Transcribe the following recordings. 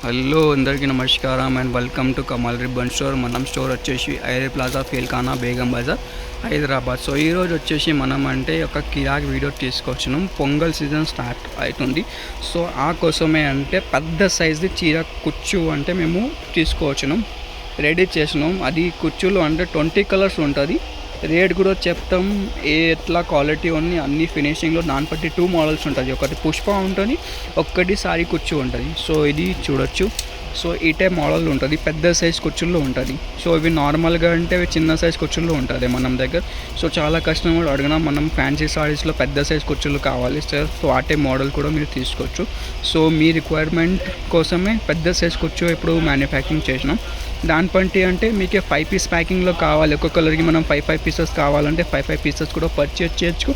Hello అందరికీ నమస్కారం and welcome to Kamal ribbon store. మనం స్టోర్ వచ్చేసి ఐరే ప్లాజా ఫేల్ఖానా బేగం బజార్ హైదరాబాద్. సో ఈరోజు వచ్చేసి మనం అంటే ఒక కిరాక్ వీడియో తీసుకొచ్చినాం. పొంగల్ సీజన్ స్టార్ట్ అవుతుంది. సో ఆ కోసమే అంటే పెద్ద సైజు చీర కుచ్చు అంటే మేము తీసుకొచ్చినాం, రెడీ చేసినాం. అది కుచ్చులు అంటే 20 కలర్స్ ఉంటుంది. రేట్ కూడా చెప్తాం, ఎట్లా క్వాలిటీ ఉంది అన్ని ఫినిషింగ్లో. దాన్ని బట్టి 2 మోడల్స్ ఉంటుంది. ఒకటి పుష్ప ఉంటుంది, ఒక్కటి సారీ కుచ్చు ఉంటుంది. సో ఇది చూడొచ్చు. సో ఈ టైప్ మోడల్ ఉంటుంది, పెద్ద సైజ్ కుచ్చుల్లో ఉంటుంది. సో ఇవి నార్మల్గా అంటే చిన్న సైజ్ కుచ్చుల్లో ఉంటుంది మనం దగ్గర. సో చాలా కస్టమర్ అడిగినా మనం ఫ్యాన్సీ సారీస్లో పెద్ద సైజ్ కుచ్చులు కావాలి సార్, సో ఆ టైప్ మోడల్ కూడా మీరు తీసుకోవచ్చు. సో మీ రిక్వైర్మెంట్ కోసమే పెద్ద సైజ్ కుచ్చు ఇప్పుడు మ్యానుఫ్యాక్చరింగ్ చేసినాం. దాని పంటి అంటే మీకు 5 పీస్ ప్యాకింగ్లో కావాలి, ఒక్క కలర్కి మనం 5 పీసెస్ కావాలంటే 5 పీసెస్ కూడా పర్చేజ్ చేయొచ్చు.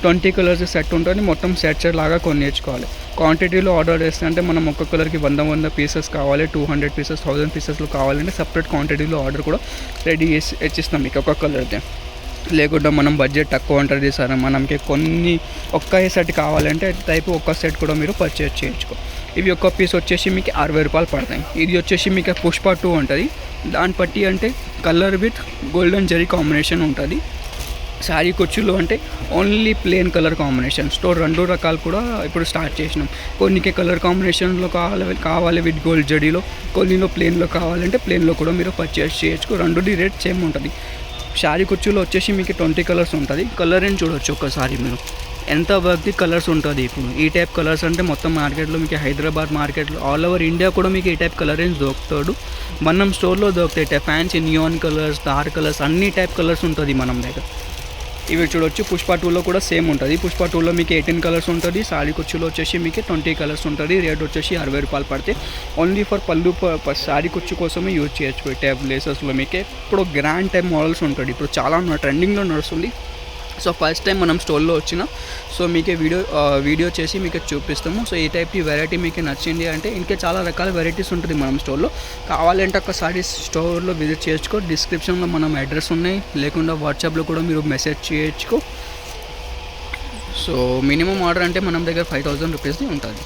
20 కలర్స్ సెట్ ఉంటుంది, మొత్తం సెట్ లాగా కొనేసుకోవాలి. క్వాంటిటీలో ఆర్డర్ చేస్తే అంటే మనం ఒక్క కలర్కి 100 పీసెస్ కావాలి, 200 పీసెస్ 1000 పీసెస్లో కావాలంటే సపరేట్ క్వాంటిటీలో ఆర్డర్ కూడా రెడీ చేసి ఇచ్చిస్తాం మీకు ఒక్క కలర్దే. లేకుండా మనం బడ్జెట్ తక్కువ ఉంటుంది సార్, మనకి కొన్ని ఒక్క సెట్ కావాలంటే టైపు ఒక్క సెట్ కూడా మీరు పర్చేజ్ చేయొచ్చు. ఇవి ఒక్క పీస్ వచ్చేసి మీకు 60 రూపాయలు పడతాయి. ఇది వచ్చేసి మీకు పుష్ప 2 ఉంటుంది. దాన్ని బట్టి అంటే colour with golden zari combination ఉంటుంది. శారీ కుచ్చులు అంటే only plain colour combination. Store 2 రకాలు కూడా ఇప్పుడు స్టార్ట్ చేసినాం. కొన్నికి కలర్ కాంబినేషన్లో కావాలి విత్ గోల్డ్ జడీలో, కొన్నిలో ప్లెయిన్లో కావాలంటే ప్లెయిన్లో కూడా మీరు పర్చేస్ చేయొచ్చు. రెండుది రేట్ సేమ్ ఉంటుంది. శారీ కుచ్చులో వచ్చేసి మీకు 20 కలర్స్ ఉంటుంది. కలర్ అని చూడొచ్చు ఒకసారి మీరు ఎంత వర్క్ది కలర్స్ ఉంటుంది. ఇప్పుడు ఈ టైప్ కలర్స్ అంటే మొత్తం మార్కెట్లో మీకు హైదరాబాద్ మార్కెట్లో ఆల్ ఓవర్ ఇండియా కూడా మీకు ఈ టైప్ కలర్ రేంజ్ దొరుకుతాడు. మనం స్టోర్లో దొరుకుతాయి fancy neon colours, dark colours, అన్ని టైప్ కలర్స్ ఉంటుంది మనం దగ్గర. ఇవి చూడొచ్చు. పుష్ప 2లో కూడా సేమ్ ఉంటుంది. పుష్ప 2లో మీకు 18 కలర్స్ ఉంటుంది. సారీ కుచ్చులో వచ్చేసి మీకు 20 కలర్స్ ఉంటుంది. రేట్ వచ్చేసి 60 రూపాయలు పడితే ఓన్లీ ఫర్ పళ్ళు సారీ కుచ్చు కోసమే యూజ్ చేయొచ్చు. ఈ టైప్ లేసెస్లో మీకు ఇప్పుడు గ్రాండ్ టైప్ మోడల్స్ ఉంటుంది. ఇప్పుడు చాలా ట్రెండింగ్లో నడుస్తుంది. సో ఫస్ట్ టైం మనం స్టోర్లో వచ్చిన సో మీకు వీడియో చేసి మీకు చూపిస్తాము. సో ఈ టైప్కి వెరైటీ మీకు నచ్చింది అంటే ఇంకా చాలా రకాల వెరైటీస్ ఉంటుంది మనం స్టోర్లో. కావాలంటే ఒకసారి స్టోర్లో విజిట్ చేసుకో. డిస్క్రిప్షన్లో మనం అడ్రస్ ఉన్నాయి, లేకుండా వాట్సాప్లో కూడా మీరు మెసేజ్ చేయొచ్చు. సో మినిమం ఆర్డర్ అంటే మనం దగ్గర 5000 రూపీస్ది ఉంటుంది.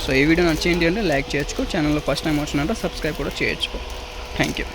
సో ఈ వీడియో నచ్చింది అంటే లైక్ చేయొచ్చు. ఛానల్లో ఫస్ట్ టైం వచ్చినట్టు సబ్స్క్రైబ్ కూడా చేయొచ్చు. Thank you.